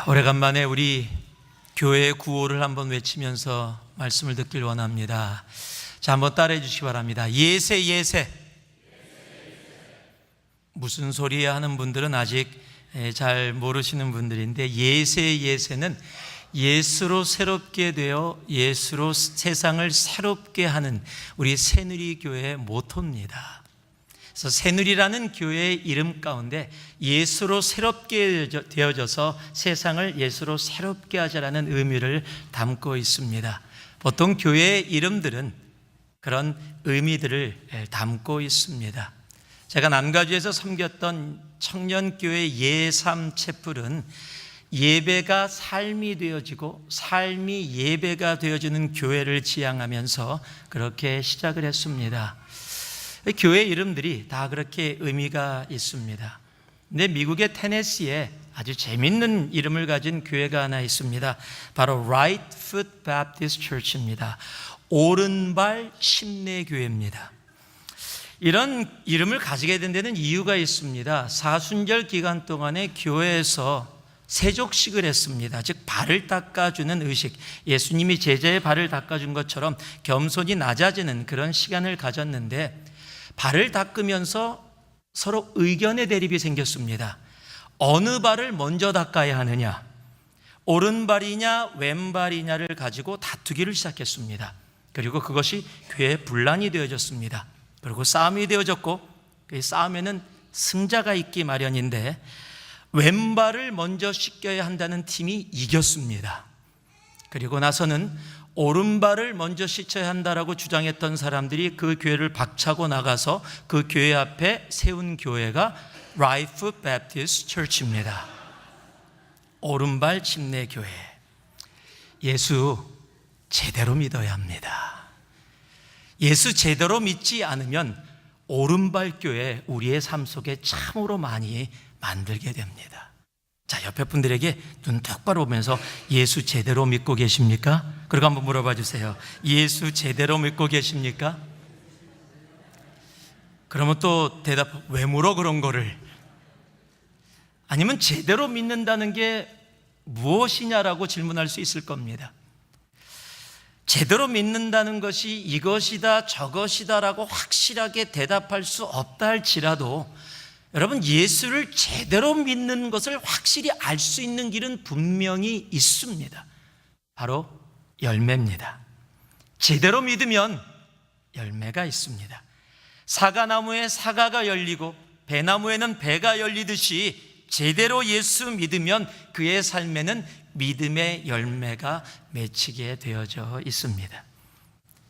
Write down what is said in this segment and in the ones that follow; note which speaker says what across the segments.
Speaker 1: 오래간만에 우리 교회의 구호를 한번 외치면서 말씀을 듣길 원합니다. 자, 한번 따라해 주시기 바랍니다. 예세 예세. 무슨 소리야 하는 분들은 아직 잘 모르시는 분들인데, 예세 예세는 예수로 새롭게 되어 예수로 세상을 새롭게 하는 우리 새누리교회의 모토입니다. 그래서 새누리라는 교회의 이름 가운데 예수로 새롭게 되어져서 세상을 예수로 새롭게 하자라는 의미를 담고 있습니다. 보통 교회의 이름들은 그런 의미들을 담고 있습니다. 제가 남가주에서 섬겼던 청년교회 예삼채플은 예배가 삶이 되어지고 삶이 예배가 되어지는 교회를 지향하면서 그렇게 시작을 했습니다. 교회 이름들이 다 그렇게 의미가 있습니다. 근데 미국의 테네시에 아주 재밌는 이름을 가진 교회가 하나 있습니다. 바로 Right Foot Baptist Church입니다. 오른발 침례교회입니다. 이런 이름을 가지게 된 데는 이유가 있습니다. 사순절 기간 동안에 교회에서 세족식을 했습니다. 즉 발을 닦아주는 의식, 예수님이 제자의 발을 닦아준 것처럼 겸손히 낮아지는 그런 시간을 가졌는데, 발을 닦으면서 서로 의견의 대립이 생겼습니다. 어느 발을 먼저 닦아야 하느냐, 오른발이냐 왼발이냐를 가지고 다투기를 시작했습니다. 그리고 그것이 교회의 분란이 되어졌습니다. 그리고 싸움이 되어졌고, 그 싸움에는 승자가 있기 마련인데 왼발을 먼저 씻겨야 한다는 팀이 이겼습니다. 그리고 나서는 오른발을 먼저 씻어야 한다라고 주장했던 사람들이 그 교회를 박차고 나가서 그 교회 앞에 세운 교회가 Right Foot Baptist Church입니다. 오른발 침례교회. 예수 제대로 믿어야 합니다. 예수 제대로 믿지 않으면 오른발 교회 우리의 삶 속에 참으로 많이 만들게 됩니다. 자, 옆에 분들에게 눈 똑바로 보면서 예수 제대로 믿고 계십니까? 그리고 한번 물어봐 주세요. 예수 제대로 믿고 계십니까? 그러면 또 대답, 왜 물어 그런 거를? 아니면 제대로 믿는다는 게 무엇이냐라고 질문할 수 있을 겁니다. 제대로 믿는다는 것이 이것이다 저것이다라고 확실하게 대답할 수 없다 할지라도, 여러분, 예수를 제대로 믿는 것을 확실히 알 수 있는 길은 분명히 있습니다. 바로 열매입니다. 제대로 믿으면 열매가 있습니다. 사과나무에 사과가 열리고 배나무에는 배가 열리듯이 제대로 예수 믿으면 그의 삶에는 믿음의 열매가 맺히게 되어져 있습니다.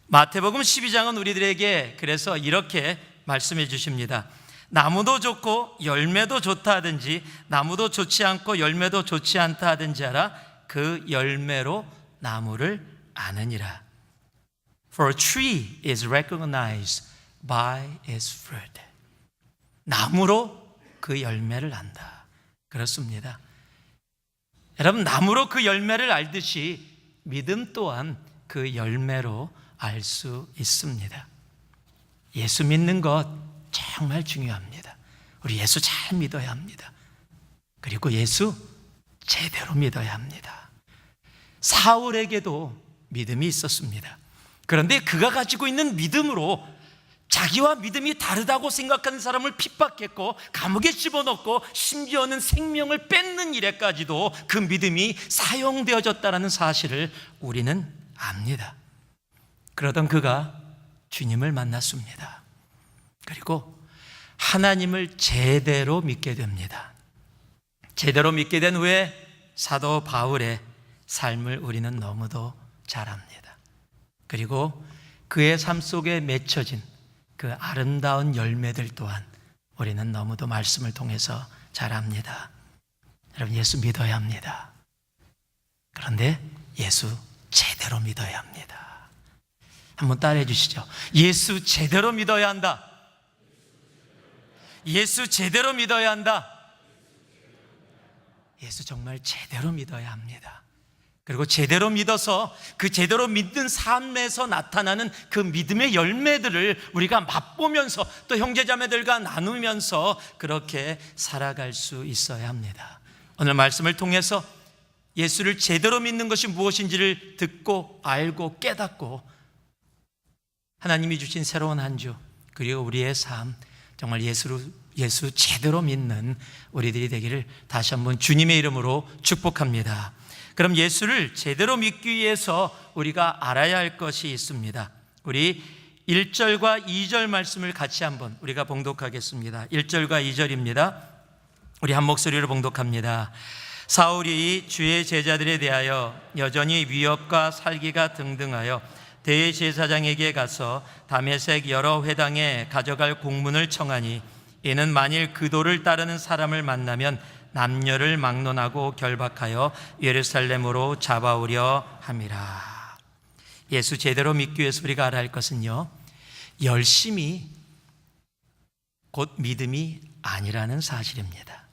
Speaker 1: 마태복음 12장은 우리들에게 그래서 이렇게 말씀해 주십니다. 나무도 좋고 열매도 좋다 하든지 나무도 좋지 않고 열매도 좋지 않다 하든지 알아. 그 열매로 나무를 아느니라. For a tree is recognized by its fruit. 나무로 그 열매를 안다. 그렇습니다. 여러분, 나무로 그 열매를 알듯이 믿음 또한 그 열매로 알 수 있습니다. 예수 믿는 것 정말 중요합니다. 우리 예수 잘 믿어야 합니다. 그리고 예수 제대로 믿어야 합니다. 사울에게도 믿음이 있었습니다. 그런데 그가 가지고 있는 믿음으로 자기와 믿음이 다르다고 생각하는 사람을 핍박했고 감옥에 집어넣고 심지어는 생명을 뺏는 일에까지도 그 믿음이 사용되어졌다는 사실을 우리는 압니다. 그러던 그가 주님을 만났습니다. 그리고 하나님을 제대로 믿게 됩니다. 제대로 믿게 된 후에 사도 바울의 삶을 우리는 너무도 잘 압니다. 그리고 그의 삶 속에 맺혀진 그 아름다운 열매들 또한 우리는 너무도 말씀을 통해서 잘 압니다. 여러분, 예수 믿어야 합니다. 그런데 예수 제대로 믿어야 합니다. 한번 따라해 주시죠. 예수 제대로 믿어야 한다. 예수 제대로 믿어야 한다. 예수 정말 제대로 믿어야 합니다. 그리고 제대로 믿어서 그 제대로 믿는 삶에서 나타나는 그 믿음의 열매들을 우리가 맛보면서 또 형제자매들과 나누면서 그렇게 살아갈 수 있어야 합니다. 오늘 말씀을 통해서 예수를 제대로 믿는 것이 무엇인지를 듣고 알고 깨닫고 하나님이 주신 새로운 한 주, 그리고 우리의 삶, 정말 예수 제대로 믿는 우리들이 되기를 다시 한번 주님의 이름으로 축복합니다. 그럼 예수를 제대로 믿기 위해서 우리가 알아야 할 것이 있습니다. 우리 1절과 2절 말씀을 같이 한번 우리가 봉독하겠습니다. 1절과 2절입니다. 우리 한 목소리로 봉독합니다. 사울이 주의 제자들에 대하여 여전히 위협과 살기가 등등하여 대제사장에게 가서 다메섹 여러 회당에 가져갈 공문을 청하니, 이는 만일 그 도를 따르는 사람을 만나면 남녀를 막론하고 결박하여 예루살렘으로 잡아오려 함이라. 예수 제대로 믿기 위해서 우리가 알아야 할 것은요, 열심이 곧 믿음이 아니라는 사실입니다.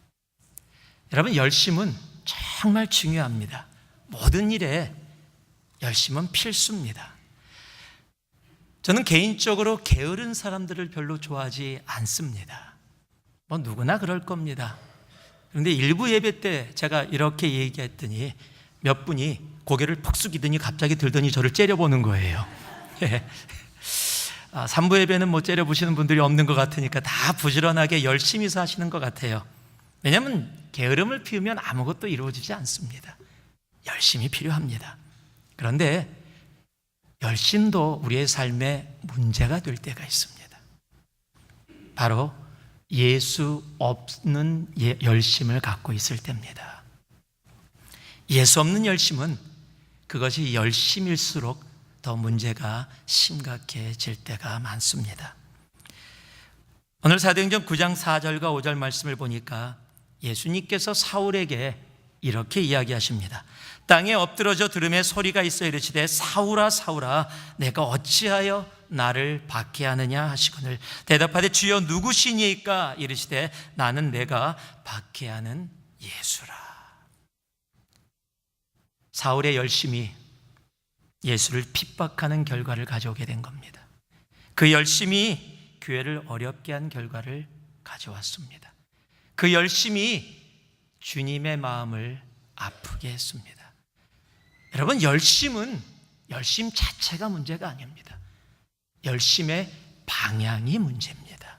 Speaker 1: 여러분, 열심은 정말 중요합니다. 모든 일에 열심은 필수입니다. 저는 개인적으로 게으른 사람들을 별로 좋아하지 않습니다. 뭐 누구나 그럴 겁니다. 그런데 일부 예배 때 제가 이렇게 얘기했더니 몇 분이 고개를 푹 숙이더니 갑자기 들더니 저를 째려보는 거예요. 3부 예배는 뭐 째려보시는 분들이 없는 것 같으니까 다 부지런하게 열심히 사시는 것 같아요. 왜냐하면 게으름을 피우면 아무것도 이루어지지 않습니다. 열심히 필요합니다. 그런데 열심도 우리의 삶에 문제가 될 때가 있습니다. 바로 예수 없는 열심을 갖고 있을 때입니다. 예수 없는 열심은 그것이 열심일수록 더 문제가 심각해질 때가 많습니다. 오늘 사도행전 9장 4절과 5절 말씀을 보니까 예수님께서 사울에게 이렇게 이야기하십니다. 땅에 엎드러져 들음에 소리가 있어 이르시되 사울아 사울아 내가 어찌하여 나를 박해하느냐 하시거늘 대답하되 주여 누구시니까 이르시되 나는 내가 박해하는 예수라. 사울의 열심이 예수를 핍박하는 결과를 가져오게 된 겁니다. 그 열심이 교회를 어렵게 한 결과를 가져왔습니다. 그 열심이 주님의 마음을 아프게 했습니다. 여러분, 열심 자체가 문제가 아닙니다. 열심의 방향이 문제입니다.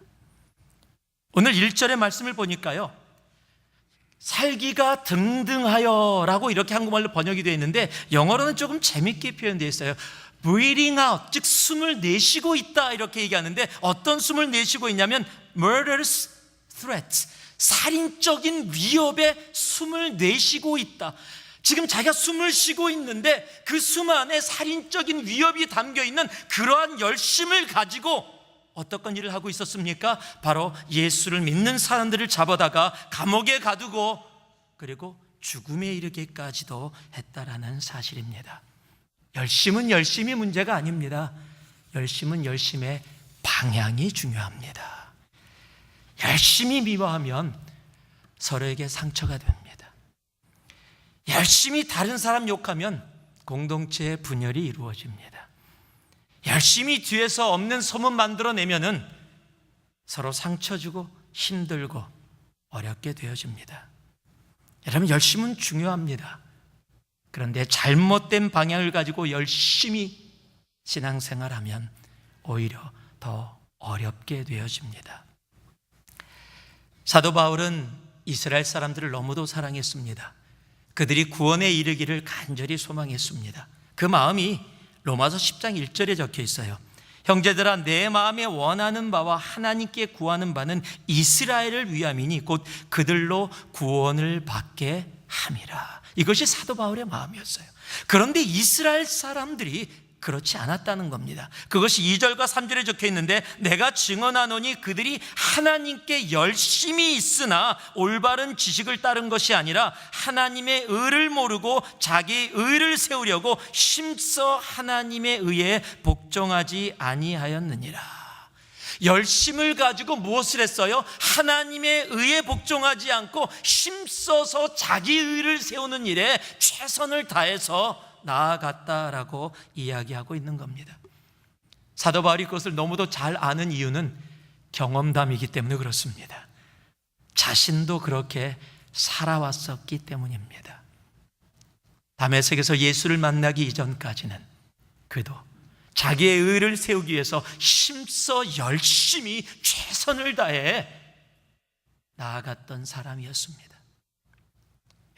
Speaker 1: 오늘 1절의 말씀을 보니까요, 살기가 등등하여 라고 이렇게 한국말로 번역이 되어 있는데 영어로는 조금 재밌게 표현되어 있어요. breathing out, 즉 숨을 내쉬고 있다 이렇게 얘기하는데, 어떤 숨을 내쉬고 있냐면 murderous threats, 살인적인 위협에 숨을 내쉬고 있다. 지금 자기가 숨을 쉬고 있는데 그 숨 안에 살인적인 위협이 담겨있는 그러한 열심을 가지고 어떤 일을 하고 있었습니까? 바로 예수를 믿는 사람들을 잡아다가 감옥에 가두고 그리고 죽음에 이르기까지도 했다라는 사실입니다. 열심은 열심이 문제가 아닙니다. 열심은 열심의 방향이 중요합니다. 열심히 미워하면 서로에게 상처가 됩니다. 열심히 다른 사람 욕하면 공동체의 분열이 이루어집니다. 열심히 뒤에서 없는 소문 만들어내면은 서로 상처 주고 힘들고 어렵게 되어집니다. 여러분, 열심은 중요합니다. 그런데 잘못된 방향을 가지고 열심히 신앙생활하면 오히려 더 어렵게 되어집니다. 사도 바울은 이스라엘 사람들을 너무도 사랑했습니다. 그들이 구원에 이르기를 간절히 소망했습니다. 그 마음이 로마서 10장 1절에 적혀 있어요. 형제들아, 내 마음에 원하는 바와 하나님께 구하는 바는 이스라엘을 위함이니 곧 그들로 구원을 받게 함이라. 이것이 사도 바울의 마음이었어요. 그런데 이스라엘 사람들이 그렇지 않았다는 겁니다. 그것이 2절과 3절에 적혀 있는데, 내가 증언하노니 그들이 하나님께 열심히 있으나 올바른 지식을 따른 것이 아니라 하나님의 의를 모르고 자기 의를 세우려고 힘써 하나님의 의에 복종하지 아니하였느니라. 열심을 가지고 무엇을 했어요? 하나님의 의에 복종하지 않고 힘써서 자기 의를 세우는 일에 최선을 다해서 나아갔다라고 이야기하고 있는 겁니다. 사도 바울이 그것을 너무도 잘 아는 이유는 경험담이기 때문에 그렇습니다. 자신도 그렇게 살아왔었기 때문입니다. 다메섹에서 예수를 만나기 이전까지는 그도 자기의 의를 세우기 위해서 힘써 열심히 최선을 다해 나아갔던 사람이었습니다.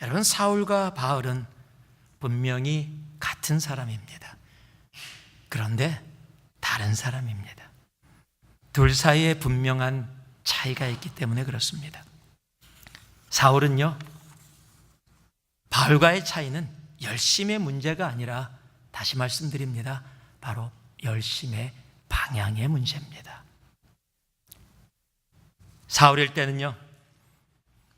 Speaker 1: 여러분, 사울과 바울은 분명히 같은 사람입니다. 그런데 다른 사람입니다. 둘 사이에 분명한 차이가 있기 때문에 그렇습니다. 사울은요, 바울과의 차이는 열심의 문제가 아니라, 다시 말씀드립니다, 바로 열심의 방향의 문제입니다. 사울일 때는요,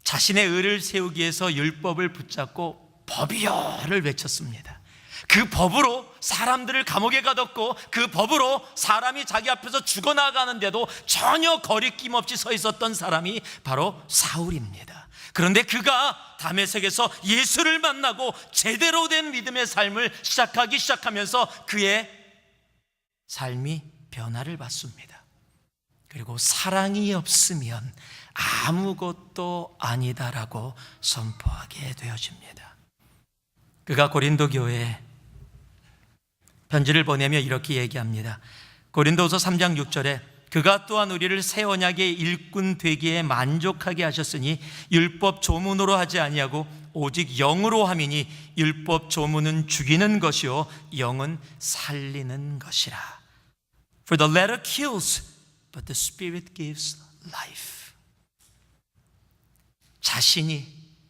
Speaker 1: 자신의 의를 세우기 위해서 율법을 붙잡고 법이여를 외쳤습니다. 그 법으로 사람들을 감옥에 가뒀고, 그 법으로 사람이 자기 앞에서 죽어나가는데도 전혀 거리낌 없이 서 있었던 사람이 바로 사울입니다. 그런데 그가 다메섹에서 예수를 만나고 제대로 된 믿음의 삶을 시작하면서 그의 삶이 변화를 받습니다. 그리고 사랑이 없으면 아무것도 아니다라고 선포하게 되어집니다. 그가 고린도 교회에 편지를 보내며 이렇게 얘기합니다. 고린도서 3장 6절에 그가 또한 우리를 새 언약의 일꾼 되기에 만족하게 하셨으니 율법 조문으로 하지 아니하고 오직 영으로 함이니 율법 조문은 죽이는 것이요 영은 살리는 것이라. For the letter kills, but the spirit gives life. 자신이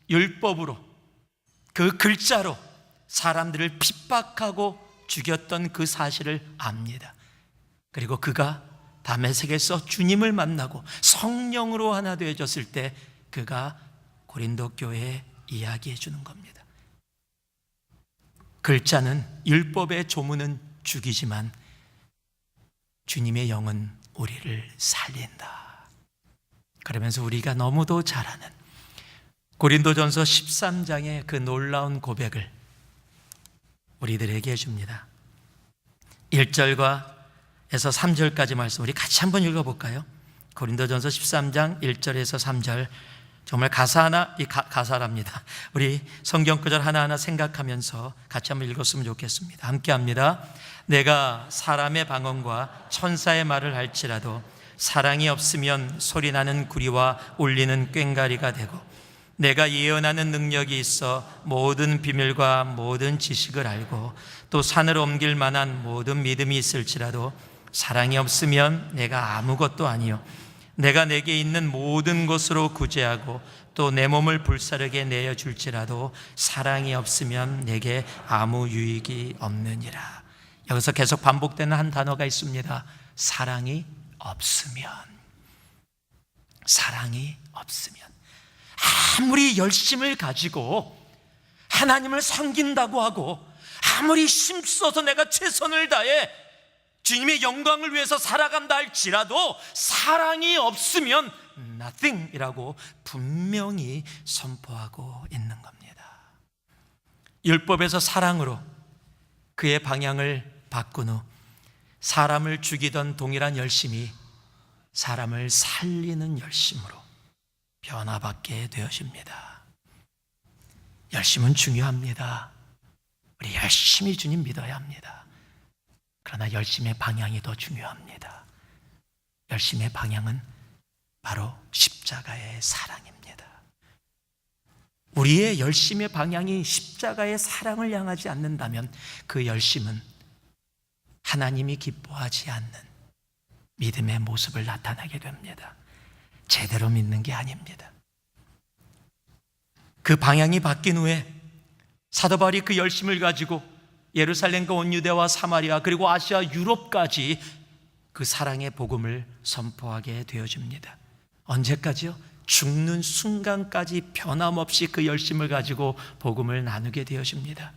Speaker 1: 율법으로, 그 글자로 사람들을 핍박하고 죽였던 그 사실을 압니다. 그리고 그가 다메섹에서 주님을 만나고 성령으로 하나 되어졌을 때 그가 고린도 교회에 이야기해 주는 겁니다. 글자는, 율법의 조문은 죽이지만 주님의 영은 우리를 살린다. 그러면서 우리가 너무도 잘 아는 고린도전서 13장의 그 놀라운 고백을 우리들에게 해줍니다. 1절과 에서 3절까지 말씀 우리 같이 한번 읽어볼까요? 고린도전서 13장 1절에서 3절, 정말 가사랍니다. 우리 성경 구절 하나하나 생각하면서 같이 한번 읽었으면 좋겠습니다. 함께 합니다. 내가 사람의 방언과 천사의 말을 할지라도 사랑이 없으면 소리나는 구리와 울리는 꽹과리가 되고, 내가 예언하는 능력이 있어 모든 비밀과 모든 지식을 알고 또 산을 옮길 만한 모든 믿음이 있을지라도 사랑이 없으면 내가 아무것도 아니요 내가 내게 있는 모든 것으로 구제하고 또 내 몸을 불사르게 내어줄지라도 사랑이 없으면 내게 아무 유익이 없느니라. 여기서 계속 반복되는 한 단어가 있습니다. 사랑이 없으면. 사랑이 없으면. 아무리 열심을 가지고 하나님을 섬긴다고 하고 아무리 힘써서 내가 최선을 다해 주님의 영광을 위해서 살아간다 할지라도 사랑이 없으면 nothing이라고 분명히 선포하고 있는 겁니다. 율법에서 사랑으로 그의 방향을 바꾼 후 사람을 죽이던 동일한 열심이 사람을 살리는 열심으로 변화받게 되어집니다. 열심은 중요합니다. 우리 열심히 주님 믿어야 합니다. 그러나 열심의 방향이 더 중요합니다. 열심의 방향은 바로 십자가의 사랑입니다. 우리의 열심의 방향이 십자가의 사랑을 향하지 않는다면 그 열심은 하나님이 기뻐하지 않는 믿음의 모습을 나타나게 됩니다. 제대로 믿는 게 아닙니다. 그 방향이 바뀐 후에 사도 바울이 그 열심을 가지고 예루살렘과 온 유대와 사마리아 그리고 아시아 유럽까지 그 사랑의 복음을 선포하게 되어집니다. 언제까지요? 죽는 순간까지 변함없이 그 열심을 가지고 복음을 나누게 되어집니다.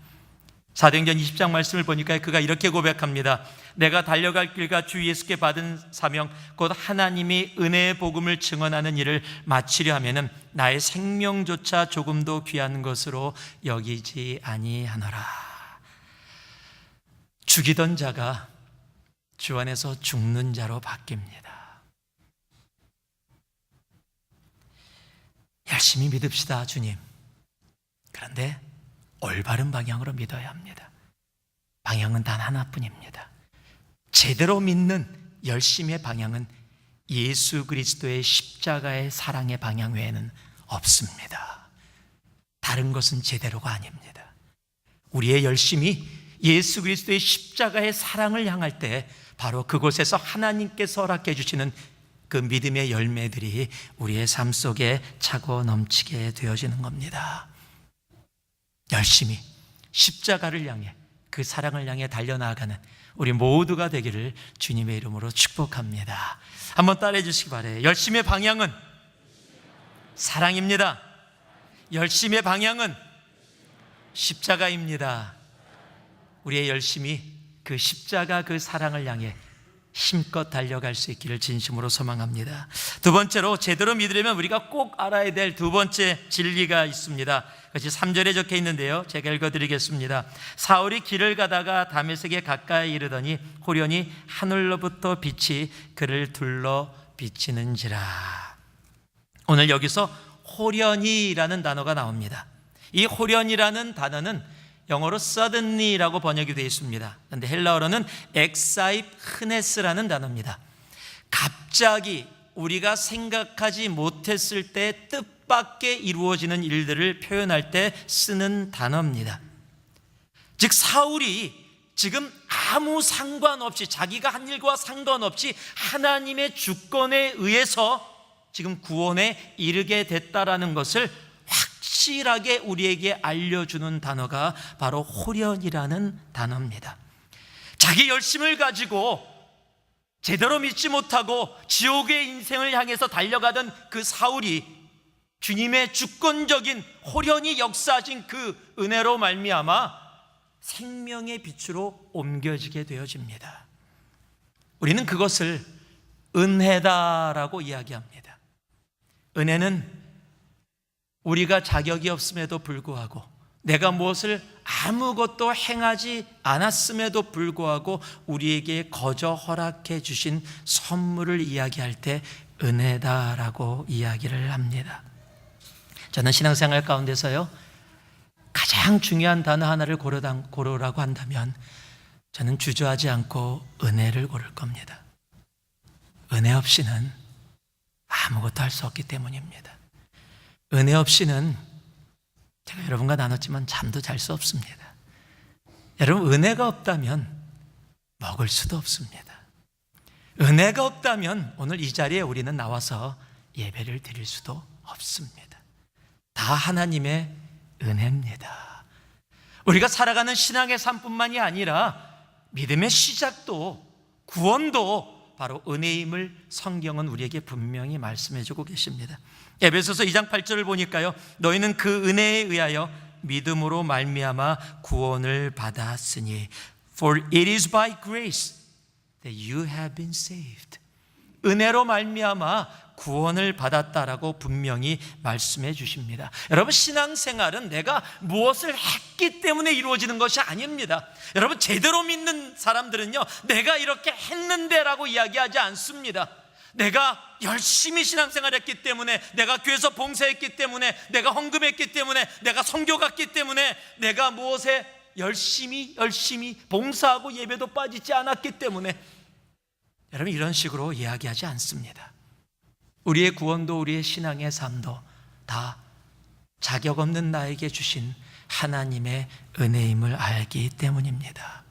Speaker 1: 사도행전 20장 말씀을 보니까 그가 이렇게 고백합니다. 내가 달려갈 길과 주 예수께 받은 사명 곧 하나님이 은혜의 복음을 증언하는 일을 마치려 하면은 나의 생명조차 조금도 귀한 것으로 여기지 아니하노라. 죽이던 자가 주 안에서 죽는 자로 바뀝니다. 열심히 믿읍시다, 주님. 그런데 올바른 방향으로 믿어야 합니다. 방향은 단 하나뿐입니다. 제대로 믿는 열심의 방향은 예수 그리스도의 십자가의 사랑의 방향 외에는 없습니다. 다른 것은 제대로가 아닙니다. 우리의 열심이 예수 그리스도의 십자가의 사랑을 향할 때 바로 그곳에서 하나님께서 허락해 주시는 그 믿음의 열매들이 우리의 삶 속에 차고 넘치게 되어지는 겁니다. 열심히 십자가를 향해, 그 사랑을 향해 달려나가는 우리 모두가 되기를 주님의 이름으로 축복합니다. 한번 따라해 주시기 바라요. 열심의 방향은 사랑입니다. 열심의 방향은 십자가입니다. 우리의 열심이 그 십자가, 그 사랑을 향해 힘껏 달려갈 수 있기를 진심으로 소망합니다. 두 번째로 제대로 믿으려면 우리가 꼭 알아야 될 두 번째 진리가 있습니다. 그것이 3절에 적혀 있는데요, 제가 읽어드리겠습니다. 사울이 길을 가다가 다메섹에 가까이 이르더니 호련히 하늘로부터 빛이 그를 둘러 비치는지라. 오늘 여기서 호련히라는 단어가 나옵니다. 이 호련이라는 단어는 영어로 suddenly라고 번역이 되어 있습니다. 그런데 헬라어로는 엑사이프흐네스라는 단어입니다. 갑자기 우리가 생각하지 못했을 때 뜻밖의 이루어지는 일들을 표현할 때 쓰는 단어입니다. 즉 사울이 지금 아무 상관없이, 자기가 한 일과 상관없이 하나님의 주권에 의해서 지금 구원에 이르게 됐다라는 것을 확실하게 우리에게 알려주는 단어가 바로 호련이라는 단어입니다. 자기 열심을 가지고 제대로 믿지 못하고 지옥의 인생을 향해서 달려가던 그 사울이 주님의 주권적인 호련히 역사하신 그 은혜로 말미암아 생명의 빛으로 옮겨지게 되어집니다. 우리는 그것을 은혜다라고 이야기합니다. 은혜는 우리가 자격이 없음에도 불구하고, 내가 무엇을 아무것도 행하지 않았음에도 불구하고 우리에게 거저 허락해 주신 선물을 이야기할 때 은혜다라고 이야기를 합니다. 저는 신앙생활 가운데서요, 가장 중요한 단어 하나를 고르라고 한다면 저는 주저하지 않고 은혜를 고를 겁니다. 은혜 없이는 아무것도 할 수 없기 때문입니다. 은혜 없이는, 제가 여러분과 나눴지만 잠도 잘 수 없습니다. 여러분, 은혜가 없다면 먹을 수도 없습니다. 은혜가 없다면 오늘 이 자리에 우리는 나와서 예배를 드릴 수도 없습니다. 다 하나님의 은혜입니다. 우리가 살아가는 신앙의 삶뿐만이 아니라 믿음의 시작도, 구원도 바로 은혜임을 성경은 우리에게 분명히 말씀해주고 계십니다. 에베소서 2장 8절을 보니까요, 너희는 그 은혜에 의하여 믿음으로 말미암아 구원을 받았으니 For it is by grace that you have been saved. 은혜로 말미암아 구원을 받았다라고 분명히 말씀해 주십니다. 여러분, 신앙생활은 내가 무엇을 했기 때문에 이루어지는 것이 아닙니다. 여러분, 제대로 믿는 사람들은요, 내가 이렇게 했는데라고 이야기하지 않습니다. 내가 열심히 신앙생활했기 때문에, 내가 교회에서 봉사했기 때문에, 내가 헌금했기 때문에, 내가 선교 갔기 때문에, 내가 무엇에 열심히 봉사하고 예배도 빠지지 않았기 때문에, 여러분, 이런 식으로 이야기하지 않습니다. 우리의 구원도 우리의 신앙의 삶도 다 자격 없는 나에게 주신 하나님의 은혜임을 알기 때문입니다.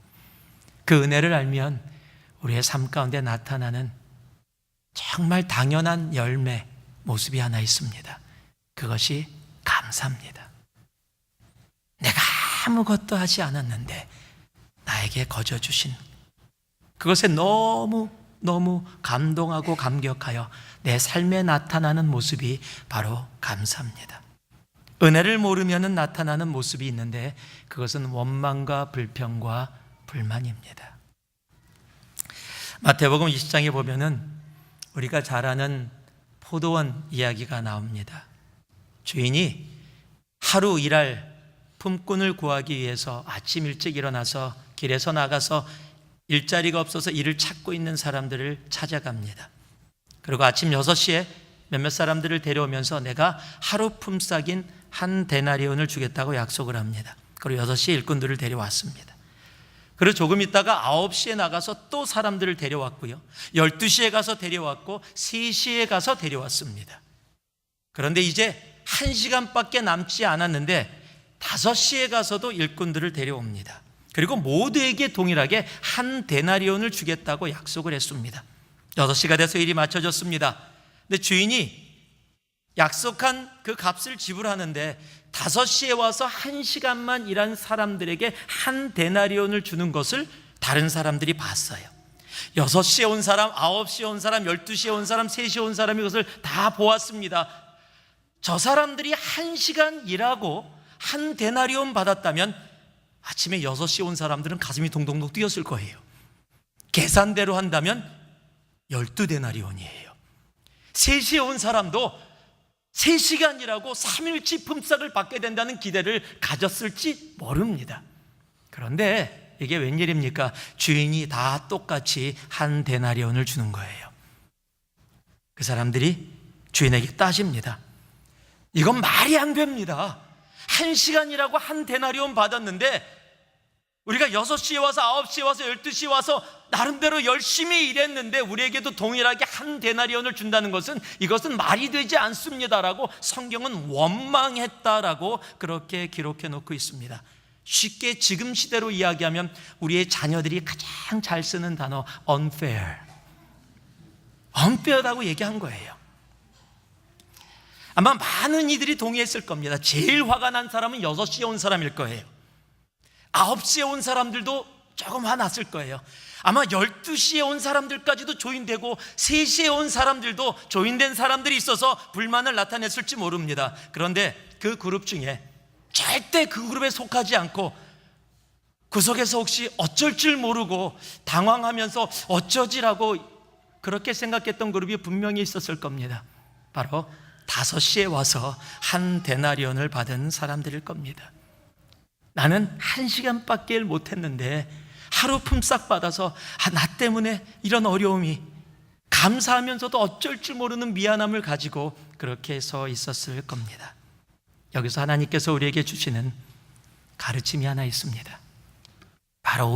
Speaker 1: 그 은혜를 알면 우리의 삶 가운데 나타나는 정말 당연한 열매 모습이 하나 있습니다. 그것이 감사입니다. 내가 아무것도 하지 않았는데 나에게 거저 주신 그것에 너무 감동하고 감격하여 내 삶에 나타나는 모습이 바로 감사입니다. 은혜를 모르면 나타나는 모습이 있는데 그것은 원망과 불평과 불만입니다. 마태복음 20장에 보면은 우리가 잘 아는 포도원 이야기가 나옵니다. 주인이 하루 일할 품꾼을 구하기 위해서 아침 일찍 일어나서 길에서 나가서 일자리가 없어서 일을 찾고 있는 사람들을 찾아갑니다. 그리고 아침 6시에 몇몇 사람들을 데려오면서 내가 하루 품삯인 한 데나리온을 주겠다고 약속을 합니다. 그리고 6시에 일꾼들을 데려왔습니다. 그리고 조금 있다가 9시에 나가서 또 사람들을 데려왔고요, 12시에 가서 데려왔고 3시에 가서 데려왔습니다. 그런데 이제 1시간밖에 남지 않았는데 5시에 가서도 일꾼들을 데려옵니다. 그리고 모두에게 동일하게 한 데나리온을 주겠다고 약속을 했습니다. 6시가 돼서 일이 맞춰졌습니다. 근데 주인이 약속한 그 값을 지불하는데 5시에 와서 1시간만 일한 사람들에게 한 데나리온을 주는 것을 다른 사람들이 봤어요. 6시에 온 사람, 9시에 온 사람, 12시에 온 사람, 3시에 온 사람이 그것을 다 보았습니다. 저 사람들이 1시간 일하고 한 데나리온 받았다면 아침에 6시에 온 사람들은 가슴이 동동동 뛰었을 거예요. 계산대로 한다면 12데나리온이에요. 3시에 온 사람도 3시간 일하고 3일치 품삯을 받게 된다는 기대를 가졌을지 모릅니다. 그런데 이게 웬일입니까? 주인이 다 똑같이 한 데나리온을 주는 거예요. 그 사람들이 주인에게 따집니다. 이건 말이 안 됩니다. 1시간 일하고 한 데나리온 받았는데 우리가 6시에 와서 9시에 와서 12시에 와서 나름대로 열심히 일했는데 우리에게도 동일하게 한 데나리온을 준다는 것은 이것은 말이 되지 않습니다라고 성경은 원망했다라고 그렇게 기록해 놓고 있습니다. 쉽게 지금 시대로 이야기하면 우리의 자녀들이 가장 잘 쓰는 단어 unfair하다고 얘기한 거예요. 아마 많은 이들이 동의했을 겁니다. 제일 화가 난 사람은 6시에 온 사람일 거예요. 9시에 온 사람들도 조금 화났을 거예요. 아마 12시에 온 사람들까지도 조인되고 3시에 온 사람들도 조인된 사람들이 있어서 불만을 나타냈을지 모릅니다. 그런데 그 그룹 중에 절대 그 그룹에 속하지 않고 구석에서 혹시 어쩔 줄 모르고 당황하면서 어쩌지라고 그렇게 생각했던 그룹이 분명히 있었을 겁니다. 바로 5시에 와서 한 데나리온을 받은 사람들일 겁니다. 나는 1시간밖에 일 못했는데 하루 품삯 받아서 나 때문에 이런 어려움이, 감사하면서도 어쩔 줄 모르는 미안함을 가지고 그렇게 서 있었을 겁니다. 여기서 하나님께서 우리에게 주시는 가르침이 하나 있습니다. 바로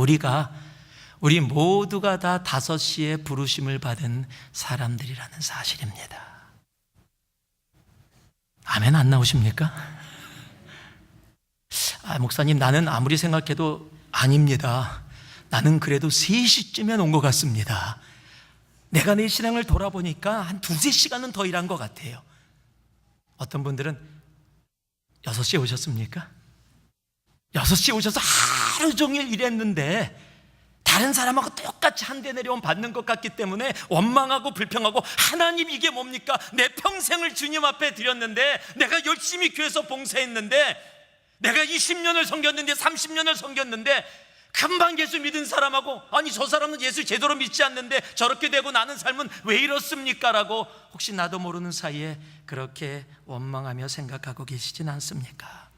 Speaker 1: 우리 모두가 다 5시에 부르심을 받은 사람들이라는 사실입니다. 아멘 안 나오십니까? 목사님, 나는 아무리 생각해도 아닙니다. 나는 그래도 3시쯤에 온 것 같습니다. 내가 내 신앙을 돌아보니까 한 2-3시간은 더 일한 것 같아요. 어떤 분들은 6시에 오셨습니까? 6시에 오셔서 하루 종일 일했는데 다른 사람하고 똑같이 한 데나리온 받는 것 같기 때문에 원망하고 불평하고, 하나님 이게 뭡니까? 내 평생을 주님 앞에 드렸는데, 내가 열심히 교회에서 봉사했는데, 내가 20년을 섬겼는데 30년을 섬겼는데 금방 예수 믿은 사람하고, 아니 저 사람은 예수 제대로 믿지 않는데 저렇게 되고 나는 삶은 왜 이렇습니까? 라고 혹시 나도 모르는 사이에 그렇게 원망하며 생각하고 계시진 않습니까?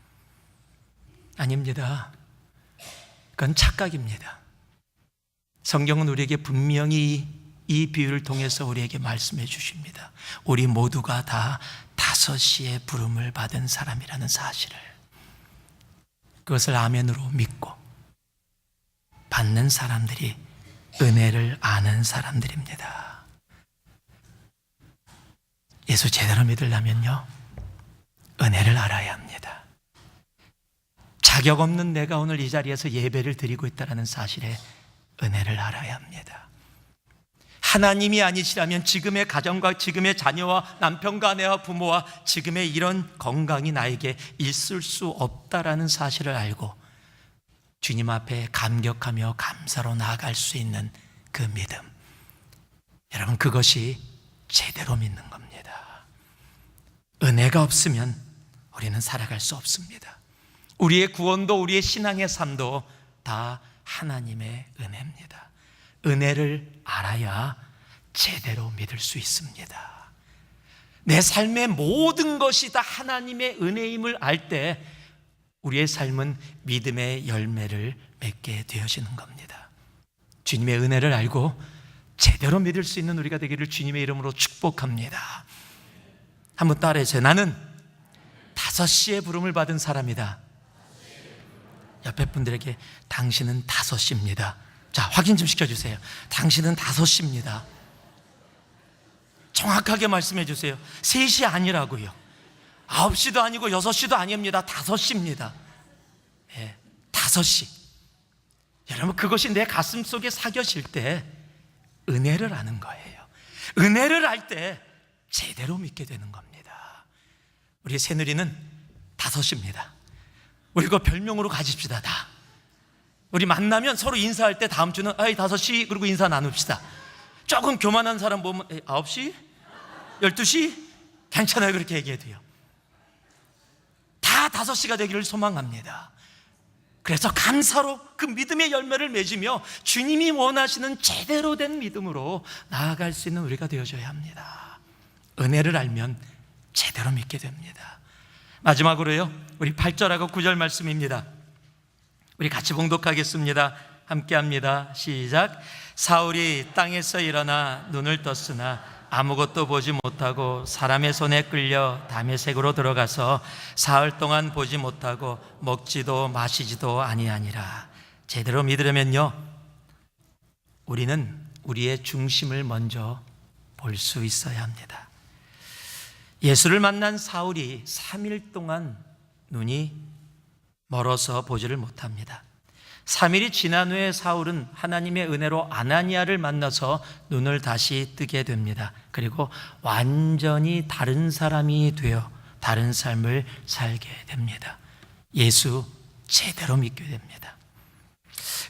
Speaker 1: 아닙니다. 그건 착각입니다. 성경은 우리에게 분명히 이 비유를 통해서 우리에게 말씀해 주십니다. 우리 모두가 다 5시에 부름을 받은 사람이라는 사실을, 그것을 아멘으로 믿고 받는 사람들이 은혜를 아는 사람들입니다. 예수 제대로 믿으려면요, 은혜를 알아야 합니다. 자격 없는 내가 오늘 이 자리에서 예배를 드리고 있다는 사실에 은혜를 알아야 합니다. 하나님이 아니시라면 지금의 가정과 지금의 자녀와 남편과 아내와 부모와 지금의 이런 건강이 나에게 있을 수 없다라는 사실을 알고 주님 앞에 감격하며 감사로 나아갈 수 있는 그 믿음, 여러분, 그것이 제대로 믿는 겁니다. 은혜가 없으면 우리는 살아갈 수 없습니다. 우리의 구원도 우리의 신앙의 삶도 다 하나님의 은혜입니다. 은혜를 알아야 제대로 믿을 수 있습니다. 내 삶의 모든 것이 다 하나님의 은혜임을 알 때 우리의 삶은 믿음의 열매를 맺게 되어지는 겁니다. 주님의 은혜를 알고 제대로 믿을 수 있는 우리가 되기를 주님의 이름으로 축복합니다. 한번 따라해주세요. 나는 5시에 부름을 받은 사람이다. 옆에 분들에게 당신은 5시입니다. 자, 확인 좀 시켜주세요. 당신은 5시입니다. 정확하게 말씀해 주세요. 3시 아니라고요. 9시도 아니고 6시도 아닙니다. 5시입니다. 예, 5시. 여러분, 그것이 내 가슴 속에 사겨질 때 은혜를 아는 거예요. 은혜를 알 때 제대로 믿게 되는 겁니다. 우리 새누리는 5시입니다. 우리 그거 별명으로 가집시다. 다 우리 만나면 서로 인사할 때 다음 주는 5시 그리고 인사 나눕시다. 조금 교만한 사람 보면 9시? 12시? 괜찮아요. 그렇게 얘기해도요. 다 5시가 되기를 소망합니다. 그래서 감사로 그 믿음의 열매를 맺으며 주님이 원하시는 제대로 된 믿음으로 나아갈 수 있는 우리가 되어줘야 합니다. 은혜를 알면 제대로 믿게 됩니다. 마지막으로요, 우리 8절하고 9절 말씀입니다. 우리 같이 봉독하겠습니다. 함께 합니다. 시작. 사울이 땅에서 일어나 눈을 떴으나 아무것도 보지 못하고 사람의 손에 끌려 다메섹으로 들어가서 사흘 동안 보지 못하고 먹지도 마시지도 아니하니라. 제대로 믿으려면요, 우리는 우리의 중심을 먼저 볼 수 있어야 합니다. 예수를 만난 사울이 3일 동안 눈이 멀어서 보지를 못합니다. 3일이 지난 후에 사울은 하나님의 은혜로 아나니아를 만나서 눈을 다시 뜨게 됩니다. 그리고 완전히 다른 사람이 되어 다른 삶을 살게 됩니다. 예수 제대로 믿게 됩니다.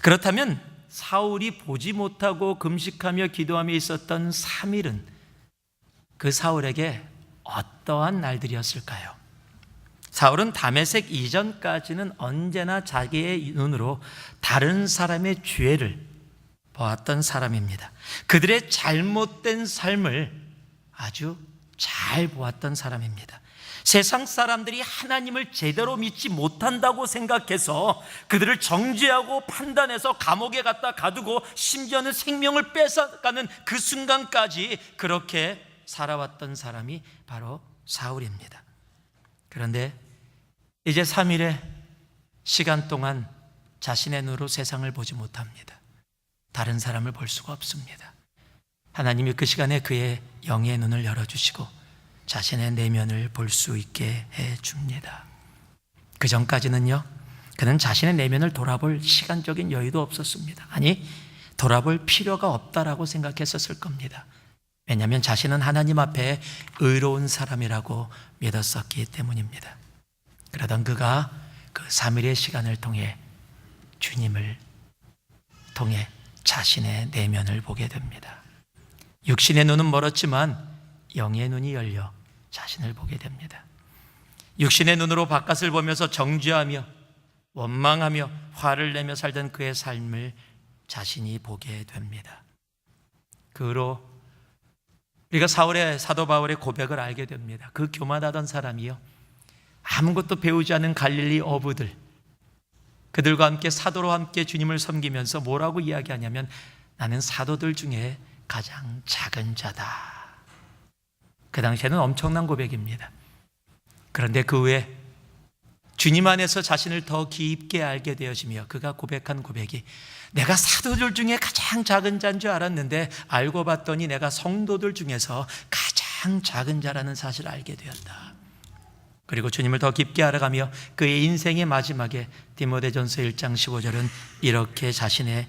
Speaker 1: 그렇다면 사울이 보지 못하고 금식하며 기도하며 있었던 3일은 그 사울에게 어떠한 날들이었을까요? 사울은 다메섹 이전까지는 언제나 자기의 눈으로 다른 사람의 죄를 보았던 사람입니다. 그들의 잘못된 삶을 아주 잘 보았던 사람입니다. 세상 사람들이 하나님을 제대로 믿지 못한다고 생각해서 그들을 정죄하고 판단해서 감옥에 갖다 가두고 심지어는 생명을 뺏어가는 그 순간까지 그렇게 살아왔던 사람이 바로 사울입니다. 그런데 이제 3일의 시간 동안 자신의 눈으로 세상을 보지 못합니다. 다른 사람을 볼 수가 없습니다. 하나님이 그 시간에 그의 영의 눈을 열어주시고 자신의 내면을 볼 수 있게 해줍니다. 그 전까지는요, 그는 자신의 내면을 돌아볼 시간적인 여유도 없었습니다. 아니, 돌아볼 필요가 없다라고 생각했었을 겁니다. 왜냐하면 자신은 하나님 앞에 의로운 사람이라고 믿었었기 때문입니다. 그러던 그가 그 3일의 시간을 통해 주님을 통해 자신의 내면을 보게 됩니다. 육신의 눈은 멀었지만 영의 눈이 열려 자신을 보게 됩니다. 육신의 눈으로 바깥을 보면서 정죄하며 원망하며 화를 내며 살던 그의 삶을 자신이 보게 됩니다. 그 후로 우리가 사도 바울의 고백을 알게 됩니다. 그 교만하던 사람이요, 아무것도 배우지 않은 갈릴리 어부들, 그들과 함께 사도로 함께 주님을 섬기면서 뭐라고 이야기하냐면, 나는 사도들 중에 가장 작은 자다. 그 당시에는 엄청난 고백입니다. 그런데 그 후에 주님 안에서 자신을 더 깊게 알게 되어지며 그가 고백한 고백이, 내가 사도들 중에 가장 작은 자인 줄 알았는데 알고 봤더니 내가 성도들 중에서 가장 작은 자라는 사실을 알게 되었다. 그리고 주님을 더 깊게 알아가며 그의 인생의 마지막에 디모데전서 1장 15절은 이렇게 자신의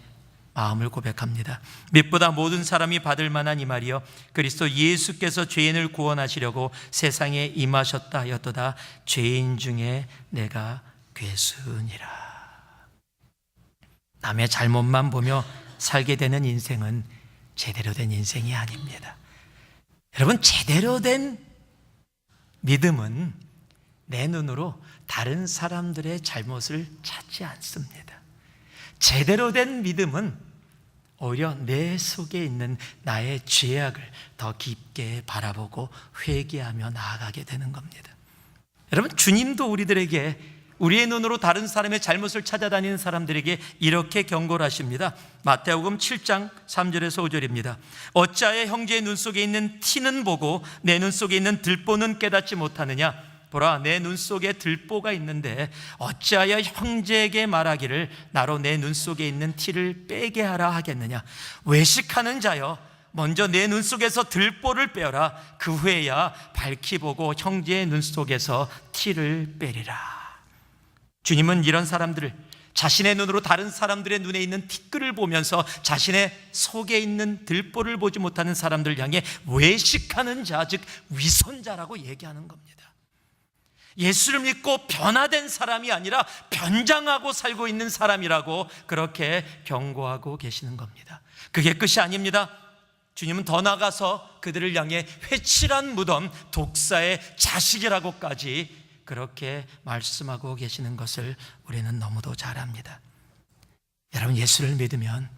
Speaker 1: 마음을 고백합니다. 빛보다 모든 사람이 받을 만한 이 말이요, 그리스도 예수께서 죄인을 구원하시려고 세상에 임하셨다 하였도다. 죄인 중에 내가 괴수니라. 남의 잘못만 보며 살게 되는 인생은 제대로 된 인생이 아닙니다. 여러분, 제대로 된 믿음은 내 눈으로 다른 사람들의 잘못을 찾지 않습니다. 제대로 된 믿음은 오히려 내 속에 있는 나의 죄악을 더 깊게 바라보고 회개하며 나아가게 되는 겁니다. 여러분, 주님도 우리들에게, 우리의 눈으로 다른 사람의 잘못을 찾아다니는 사람들에게 이렇게 경고를 하십니다. 마태복음 7장 3절에서 5절입니다. 어찌하여 형제의 눈 속에 있는 티는 보고 내 눈 속에 있는 들보는 깨닫지 못하느냐? 보라, 내 눈 속에 들보가 있는데 어찌하여 형제에게 말하기를 나로 내 눈 속에 있는 티를 빼게 하라 하겠느냐. 외식하는 자여, 먼저 내 눈 속에서 들보를 빼어라. 그 후에야 밝히 보고 형제의 눈 속에서 티를 빼리라. 주님은 이런 사람들을, 자신의 눈으로 다른 사람들의 눈에 있는 티끌을 보면서 자신의 속에 있는 들보를 보지 못하는 사람들을 향해 외식하는 자, 즉 위선자라고 얘기하는 겁니다. 예수를 믿고 변화된 사람이 아니라 변장하고 살고 있는 사람이라고 그렇게 경고하고 계시는 겁니다. 그게 끝이 아닙니다. 주님은 더 나아가서 그들을 향해 회칠한 무덤, 독사의 자식이라고까지 그렇게 말씀하고 계시는 것을 우리는 너무도 잘 압니다. 여러분, 예수를 믿으면,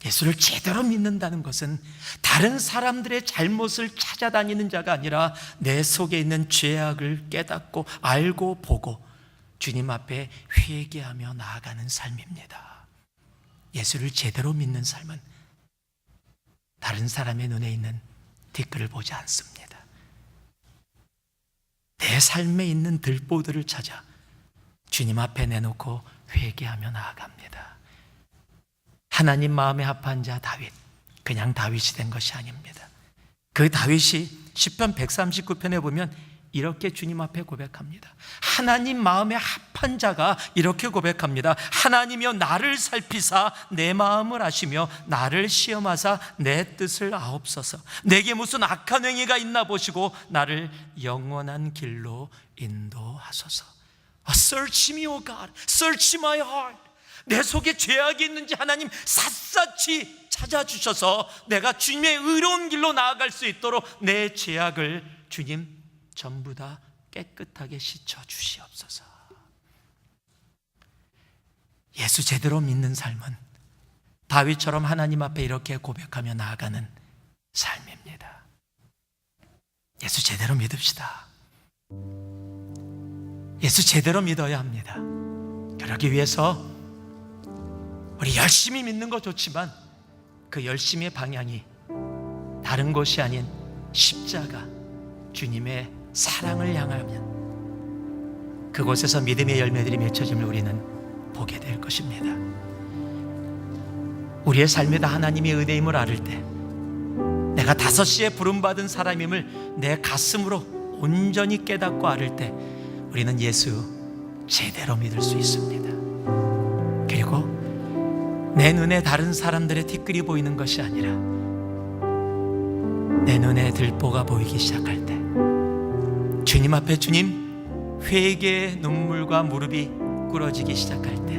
Speaker 1: 예수를 제대로 믿는다는 것은 다른 사람들의 잘못을 찾아다니는 자가 아니라 내 속에 있는 죄악을 깨닫고 알고 보고 주님 앞에 회개하며 나아가는 삶입니다. 예수를 제대로 믿는 삶은 다른 사람의 눈에 있는 티끌을 보지 않습니다. 내 삶에 있는 들보들을 찾아 주님 앞에 내놓고 회개하며 나아갑니다. 하나님 마음에 합한 자 다윗, 그냥 다윗이 된 것이 아닙니다. 그 다윗이 시편 139편에 보면 이렇게 주님 앞에 고백합니다. 하나님 마음에 합한 자가 이렇게 고백합니다. 하나님이여 나를 살피사 내 마음을 아시며 나를 시험하사 내 뜻을 아옵소서. 내게 무슨 악한 행위가 있나 보시고 나를 영원한 길로 인도하소서. Search me, O God. Search my heart. 내 속에 죄악이 있는지 하나님 샅샅이 찾아주셔서 내가 주님의 의로운 길로 나아갈 수 있도록 내 죄악을 주님 전부 다 깨끗하게 씻어 주시옵소서. 예수 제대로 믿는 삶은 다윗처럼 하나님 앞에 이렇게 고백하며 나아가는 삶입니다. 예수 제대로 믿읍시다. 예수 제대로 믿어야 합니다. 그러기 위해서 우리 열심히 믿는 거 좋지만 그 열심의 방향이 다른 곳이 아닌 십자가, 주님의 사랑을 향하면 그곳에서 믿음의 열매들이 맺혀짐을 우리는 보게 될 것입니다. 우리의 삶에다 하나님의 은혜임을 알을 때, 내가 5시에 부름받은 사람임을 내 가슴으로 온전히 깨닫고 알을 때 우리는 예수 제대로 믿을 수 있습니다. 그리고 내 눈에 다른 사람들의 티끌이 보이는 것이 아니라 내 눈에 들보가 보이기 시작할 때 주님 앞에 주님 회개의 눈물과 무릎이 꿇어지기 시작할 때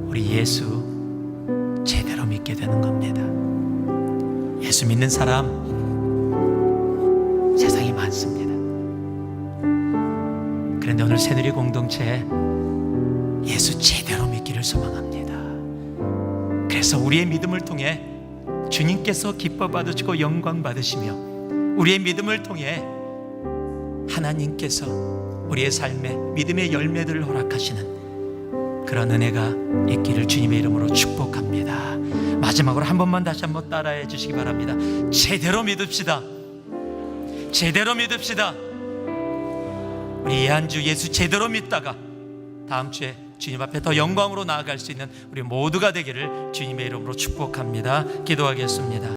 Speaker 1: 우리 예수 제대로 믿게 되는 겁니다. 예수 믿는 사람 세상에 많습니다. 그런데 오늘 새누리 공동체에 예수 제대로 믿기를 소망합니다. 그래서 우리의 믿음을 통해 주님께서 기뻐 받으시고 영광 받으시며 우리의 믿음을 통해 하나님께서 우리의 삶에 믿음의 열매들을 허락하시는 그런 은혜가 있기를 주님의 이름으로 축복합니다. 마지막으로 한 번만 다시 한번 따라해 주시기 바랍니다. 제대로 믿읍시다. 제대로 믿읍시다. 우리 한 주 예수 제대로 믿다가 다음 주에 주님 앞에 더 영광으로 나아갈 수 있는 우리 모두가 되기를 주님의 이름으로 축복합니다. 기도하겠습니다.